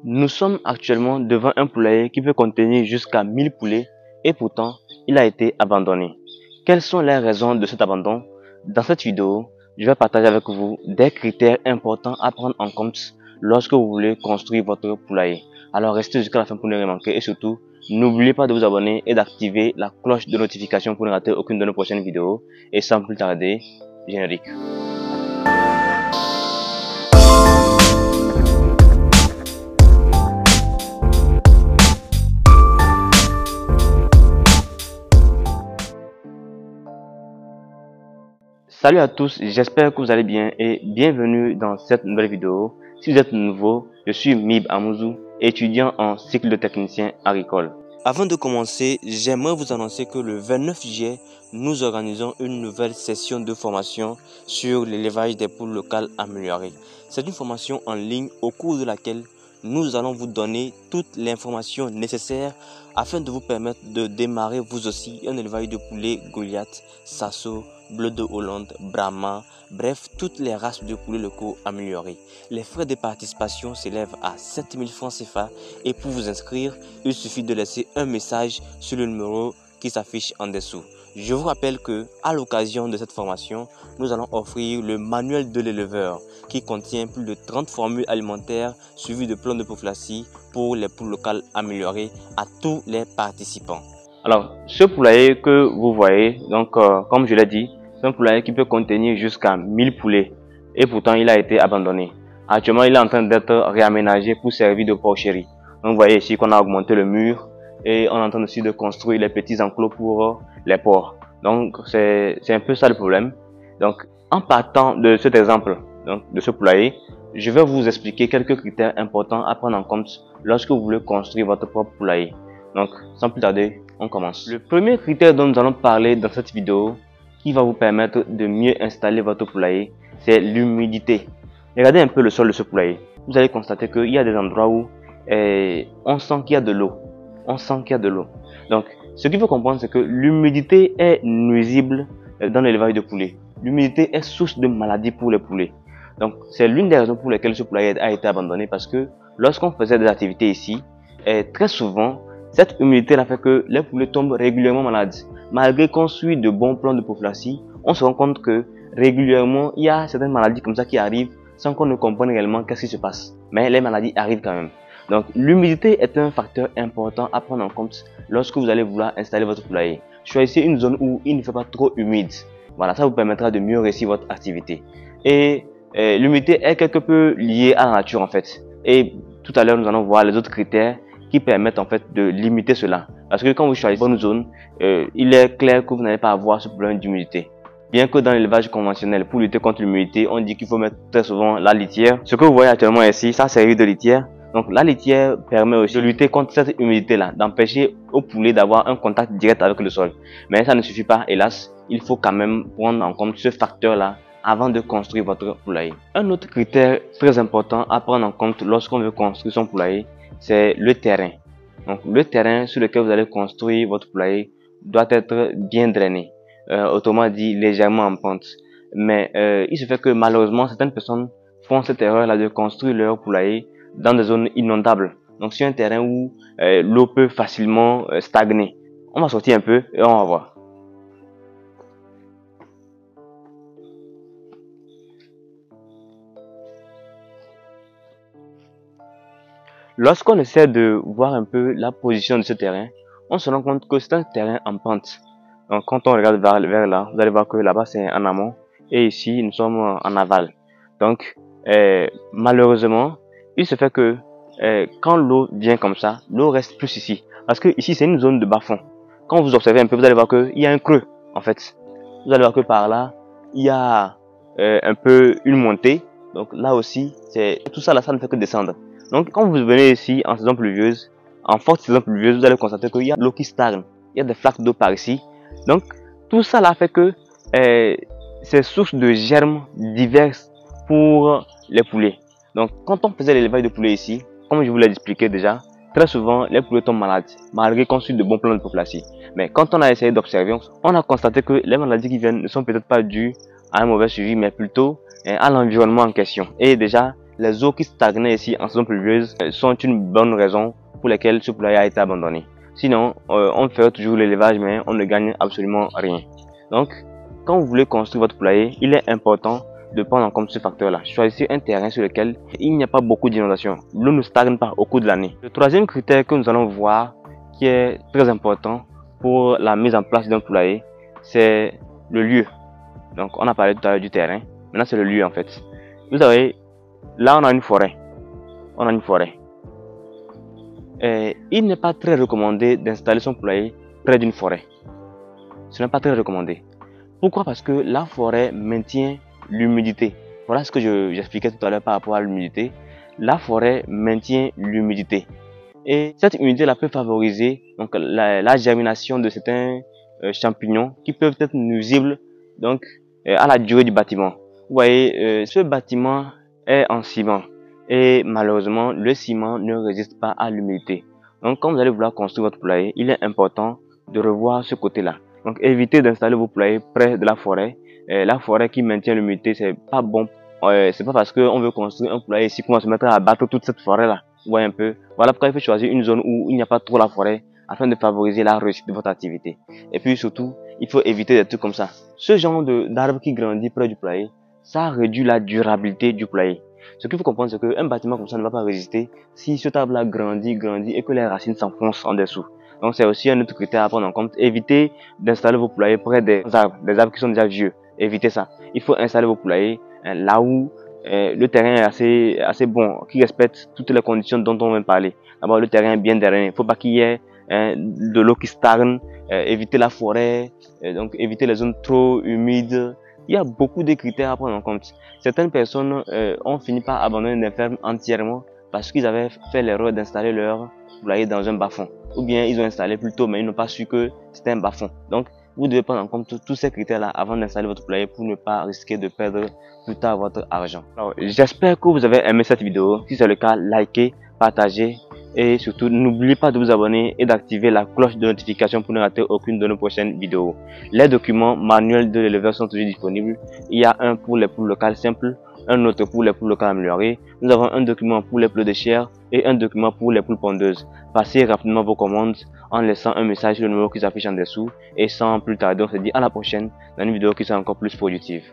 Nous sommes actuellement devant un poulailler qui peut contenir jusqu'à 1000 poulets et pourtant, il a été abandonné. Quelles sont les raisons de cet abandon? Dans cette vidéo, je vais partager avec vous des critères importants à prendre en compte lorsque vous voulez construire votre poulailler. Alors restez jusqu'à la fin pour ne rien manquer et surtout, n'oubliez pas de vous abonner et d'activer la cloche de notification pour ne rater aucune de nos prochaines vidéos. Et sans plus tarder, générique. Salut à tous, j'espère que vous allez bien et bienvenue dans cette nouvelle vidéo. Si vous êtes nouveau, je suis Mib Amouzou, étudiant en cycle de technicien agricole. Avant de commencer, j'aimerais vous annoncer que le 29 juillet, nous organisons une nouvelle session de formation sur l'élevage des poules locales améliorées. C'est une formation en ligne au cours de laquelle nous allons vous donner toute l'information nécessaire afin de vous permettre de démarrer vous aussi un élevage de poulets Goliath, Sasso, Bleu de Hollande, Brahma, bref, toutes les races de poulets locaux améliorés. Les frais de participation s'élèvent à 7000 francs CFA et pour vous inscrire, il suffit de laisser un message sur le numéro qui s'affiche en dessous. Je vous rappelle que, à l'occasion de cette formation, nous allons offrir le manuel de l'éleveur qui contient plus de 30 formules alimentaires suivies de plans de prophylaxie pour les poules locales améliorées à tous les participants. Alors, ce poulailler que vous voyez, donc comme je l'ai dit, c'est un poulailler qui peut contenir jusqu'à 1000 poulets et pourtant il a été abandonné. Actuellement, il est en train d'être réaménagé pour servir de porcherie. Donc, vous voyez ici qu'on a augmenté le mur et on est en train aussi de construire les petits enclos pour les porcs. Donc, c'est un peu ça le problème. Donc, en partant de cet exemple, donc, de ce poulailler, je vais vous expliquer quelques critères importants à prendre en compte lorsque vous voulez construire votre propre poulailler. Donc, sans plus tarder, on commence. Le premier critère dont nous allons parler dans cette vidéo, qui va vous permettre de mieux installer votre poulailler, c'est l'humidité. Regardez un peu le sol de ce poulailler. Vous allez constater qu'il y a des endroits où on sent qu'il y a de l'eau. On sent qu'il y a de l'eau. Donc, ce qu'il faut comprendre, c'est que l'humidité est nuisible dans l'élevage de poulets. L'humidité est source de maladies pour les poulets. Donc, c'est l'une des raisons pour lesquelles ce poulailler a été abandonné parce que lorsqu'on faisait des activités ici, très souvent, cette humidité-là fait que les poulets tombent régulièrement malades. Malgré qu'on suit de bons plans de prophylaxie, on se rend compte que régulièrement, il y a certaines maladies comme ça qui arrivent sans qu'on ne comprenne réellement qu'est-ce qui se passe. Mais les maladies arrivent quand même. Donc, l'humidité est un facteur important à prendre en compte lorsque vous allez vouloir installer votre poulailler. Choisissez une zone où il ne fait pas trop humide. Voilà, ça vous permettra de mieux réussir votre activité. Et l'humidité est quelque peu liée à la nature en fait. Et tout à l'heure, nous allons voir les autres critères qui permettent en fait de limiter cela. Parce que quand vous choisissez une zone, il est clair que vous n'allez pas avoir ce problème d'humidité. Bien que dans l'élevage conventionnel, pour lutter contre l'humidité, on dit qu'il faut mettre très souvent la litière. Ce que vous voyez actuellement ici, ça sert de litière. Donc la litière permet aussi de lutter contre cette humidité-là, d'empêcher aux poulets d'avoir un contact direct avec le sol. Mais ça ne suffit pas, hélas. Il faut quand même prendre en compte ce facteur-là avant de construire votre poulailler. Un autre critère très important à prendre en compte lorsqu'on veut construire son poulailler, c'est le terrain. Donc le terrain sur lequel vous allez construire votre poulailler doit être bien drainé, autrement dit légèrement en pente. Mais il se fait que malheureusement certaines personnes font cette erreur là de construire leur poulailler dans des zones inondables. Donc sur un terrain où l'eau peut facilement stagner. On va sortir un peu et on va voir. Lorsqu'on essaie de voir un peu la position de ce terrain, on se rend compte que c'est un terrain en pente. Donc quand on regarde vers là, vous allez voir que là-bas c'est en amont et ici nous sommes en aval. Donc malheureusement, il se fait que quand l'eau vient comme ça, l'eau reste plus ici. Parce que ici c'est une zone de bas-fond. Quand vous observez un peu, vous allez voir qu'il y a un creux en fait. Vous allez voir que par là, il y a un peu une montée. Donc là aussi, tout ça là, ça ne fait que descendre. Donc quand vous venez ici en saison pluvieuse, en forte saison pluvieuse, vous allez constater qu'il y a l'eau qui stagne. Il y a des flaques d'eau par ici. Donc tout ça là fait que c'est source de germes diverses pour les poulets. Donc quand on faisait l'élevage de poulets ici, comme je vous l'ai expliqué déjà, très souvent les poulets tombent malades, malgré qu'on suit de bons plans de prophylaxie. Mais quand on a essayé d'observer, on a constaté que les maladies qui viennent ne sont peut-être pas dues à un mauvais suivi, mais plutôt à l'environnement en question. Et déjà, les eaux qui stagnaient ici en saison pluvieuse sont une bonne raison pour laquelle ce poulailler a été abandonné. Sinon, on fait toujours l'élevage, mais on ne gagne absolument rien. Donc, quand vous voulez construire votre poulailler, il est important de prendre en compte ce facteur-là. Choisissez un terrain sur lequel il n'y a pas beaucoup d'inondations. L'eau ne stagne pas au cours de l'année. Le troisième critère que nous allons voir, qui est très important pour la mise en place d'un poulailler, c'est le lieu. Donc, on a parlé tout à l'heure du terrain. Maintenant, c'est le lieu en fait. Vous savez, là, on a une forêt. Et il n'est pas très recommandé d'installer son poulailler près d'une forêt. Ce n'est pas très recommandé. Pourquoi? Parce que la forêt maintient l'humidité. Voilà ce que j'expliquais tout à l'heure par rapport à l'humidité. La forêt maintient l'humidité. Et cette humidité peut favoriser donc, la germination de certains champignons qui peuvent être nuisibles donc, à la durée du bâtiment. Vous voyez, ce bâtiment est en ciment. Et malheureusement, le ciment ne résiste pas à l'humidité. Donc, quand vous allez vouloir construire votre poulailler, il est important de revoir ce côté-là. Donc, évitez d'installer vos poulaillers près de la forêt. La forêt qui maintient l'humidité, c'est pas bon. C'est pas parce qu'on veut construire un poulailler ici qu'on va se mettre à abattre toute cette forêt-là. Vous voyez un peu. Voilà pourquoi il faut choisir une zone où il n'y a pas trop la forêt afin de favoriser la réussite de votre activité. Et puis surtout, il faut éviter des trucs comme ça. Ce genre d'arbre qui grandit près du poulailler, ça réduit la durabilité du poulailler. Ce qu'il faut comprendre, c'est qu'un bâtiment comme ça ne va pas résister si cet arbre-là grandit et que les racines s'enfoncent en dessous. Donc c'est aussi un autre critère à prendre en compte. Évitez d'installer vos poulaillers près des arbres qui sont déjà vieux. Évitez ça. Il faut installer vos poulaillers là où le terrain est assez bon, qui respecte toutes les conditions dont on vient de parler. D'abord, le terrain est bien drainé. Il ne faut pas qu'il y ait de l'eau qui stagne. Éviter la forêt, donc éviter les zones trop humides. Il y a beaucoup de critères à prendre en compte. Certaines personnes ont fini par abandonner des fermes entièrement parce qu'ils avaient fait l'erreur d'installer leur poulailler dans un bas-fond. Ou bien ils ont installé plus tôt mais ils n'ont pas su que c'était un bas-fond. Donc vous devez prendre en compte tous ces critères-là avant d'installer votre poulailler pour ne pas risquer de perdre plus tard votre argent. Alors j'espère que vous avez aimé cette vidéo. Si c'est le cas, likez, partagez. Et surtout, n'oubliez pas de vous abonner et d'activer la cloche de notification pour ne rater aucune de nos prochaines vidéos. Les documents manuels de l'éleveur sont toujours disponibles. Il y a un pour les poules locales simples, un autre pour les poules locales améliorées. Nous avons un document pour les poules de chair et un document pour les poules pondeuses. Passez rapidement vos commandes en laissant un message sur le numéro qui s'affiche en dessous. Et sans plus tarder, on se dit à la prochaine dans une vidéo qui sera encore plus productive.